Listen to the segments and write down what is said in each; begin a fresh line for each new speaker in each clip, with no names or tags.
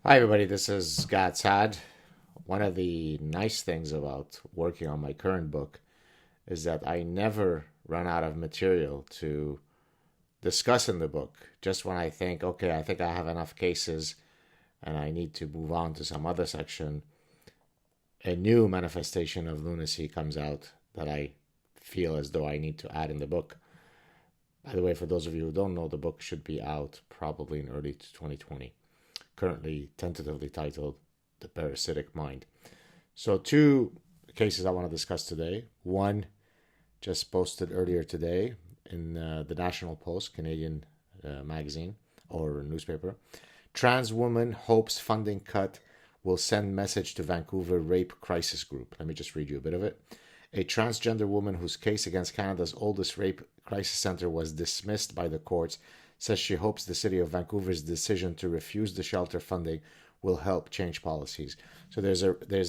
Hi, everybody. This is SAAD. One of the nice things about working on my current book is that I never run out of material to discuss in the book. Just when I think, okay, I think I have enough cases and I need to move on to some other section, a new manifestation of lunacy comes out that I feel as though I need to add in the book. By the way, for those of you who don't know, the book should be out probably in early 2020. Currently tentatively titled The Parasitic Mind. So, two cases I want to discuss today. One just posted earlier today in the National Post, Canadian magazine or newspaper. Trans woman hopes funding cut will send message to Vancouver rape crisis group. Let me just read you a bit of it. A transgender woman whose case against Canada's oldest rape crisis center was dismissed by the courts says she hopes the city of Vancouver's decision to refuse the shelter funding will help change policies. So there's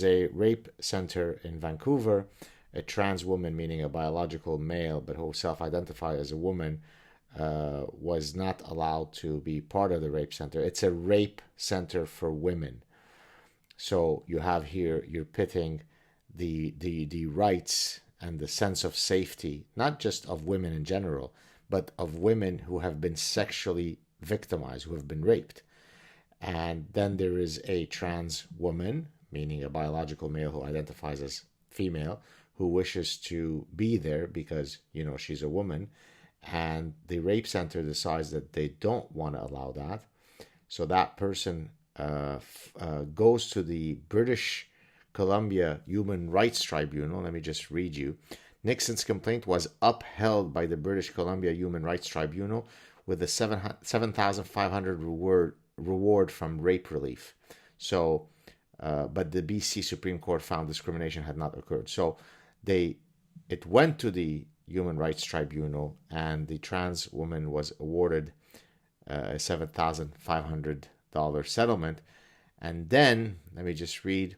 a rape center in Vancouver. A trans woman, meaning a biological male but who self-identified as a woman, was not allowed to be part of the rape center. It's a rape center for women. So you have here, you're pitting the rights and the sense of safety, not just of women in general, but of women who have been sexually victimized, who have been raped. And then there is a trans woman, meaning a biological male who identifies as female, who wishes to be there because, she's a woman. And the rape center decides that they don't want to allow that. So that person goes to the British Columbia Human Rights Tribunal. Let me just read you. Nixon's complaint was upheld by the British Columbia Human Rights Tribunal with a $7,500 reward from rape relief. So, but the BC Supreme Court found discrimination had not occurred. So, it went to the Human Rights Tribunal, and the trans woman was awarded a $7,500 settlement. And then, let me just read.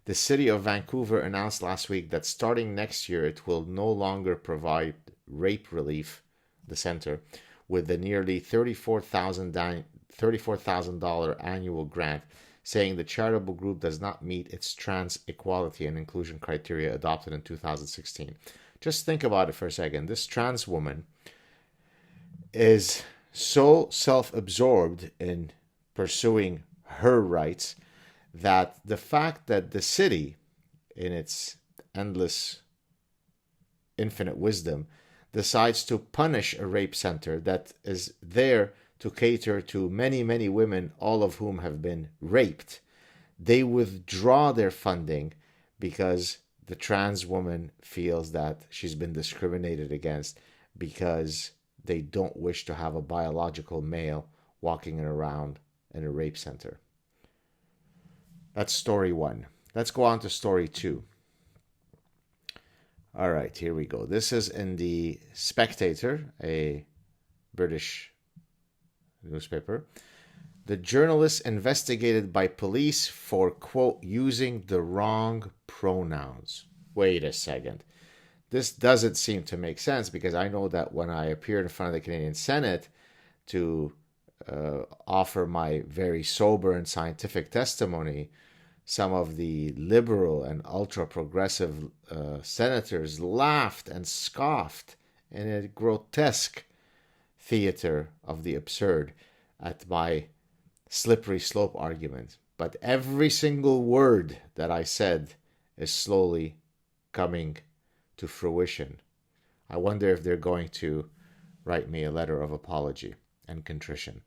The city of Vancouver announced last week that starting next year, it will no longer provide rape relief, the center, with the nearly $34,000 annual grant, saying the charitable group does not meet its trans equality and inclusion criteria adopted in 2016. Just think about it for a second. This trans woman is so self-absorbed in pursuing her rights that the fact that the city, in its endless, infinite wisdom, decides to punish a rape center that is there to cater to many, many women, all of whom have been raped, they withdraw their funding because the trans woman feels that she's been discriminated against because they don't wish to have a biological male walking around in a rape center. That's story one. Let's go on to story two. All right, here we go. This is in the Spectator, a British newspaper. The journalist investigated by police for, quote, using the wrong pronouns. Wait a second. This doesn't seem to make sense because I know that when I appeared in front of the Canadian Senate to offer my very sober and scientific testimony, some of the liberal and ultra-progressive senators laughed and scoffed in a grotesque theater of the absurd at my slippery slope argument. But every single word that I said is slowly coming to fruition. I wonder if they're going to write me a letter of apology and contrition.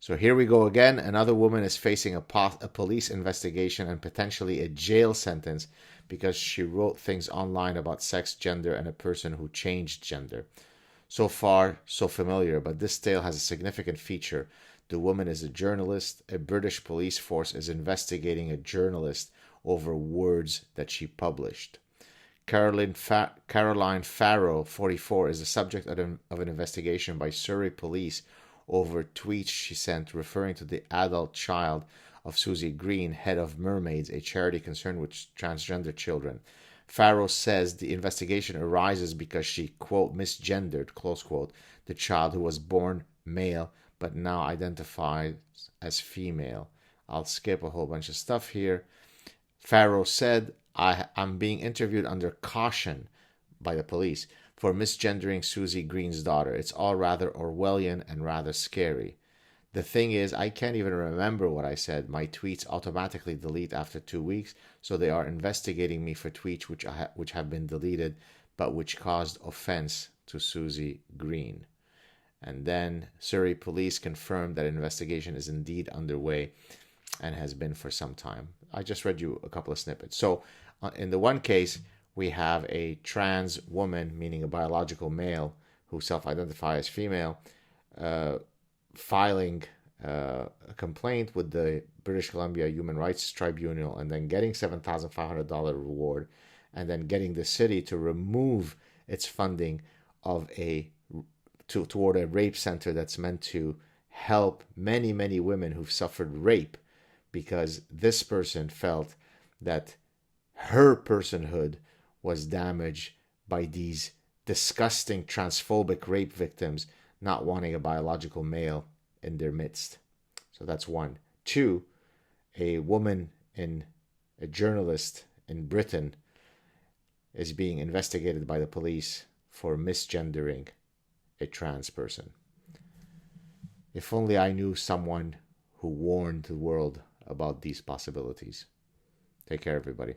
So here we go again. Another woman is facing a police investigation and potentially a jail sentence because she wrote things online about sex, gender, and a person who changed gender. So far, so familiar, but this tale has a significant feature. The woman is a journalist. A British police force is investigating a journalist over words that she published. Caroline Farrow, 44, is the subject of an investigation by Surrey police over tweets she sent referring to the adult child of Susie Green, head of Mermaids, a charity concerned with transgender children. Farrow says the investigation arises because she, quote, misgendered, close quote, the child who was born male but now identifies as female, I'll skip a whole bunch of stuff here. Farrow said, I'm being interviewed under caution by the police for misgendering Susie Green's daughter. It's all rather Orwellian and rather scary. The thing is, I can't even remember what I said. My tweets automatically delete after 2 weeks, so they are investigating me for tweets which have been deleted, but which caused offense to Susie Green. And then Surrey police confirmed that investigation is indeed underway and has been for some time. I just read you a couple of snippets. So in the one case, we have a trans woman, meaning a biological male, who self-identifies as female, filing a complaint with the British Columbia Human Rights Tribunal and then getting $7,500 reward and then getting the city to remove its funding of toward a rape center that's meant to help many, many women who've suffered rape, because this person felt that her personhood was damaged by these disgusting transphobic rape victims not wanting a biological male in their midst. So that's one. Two, a journalist in Britain is being investigated by the police for misgendering a trans person. If only I knew someone who warned the world about these possibilities. Take care, everybody.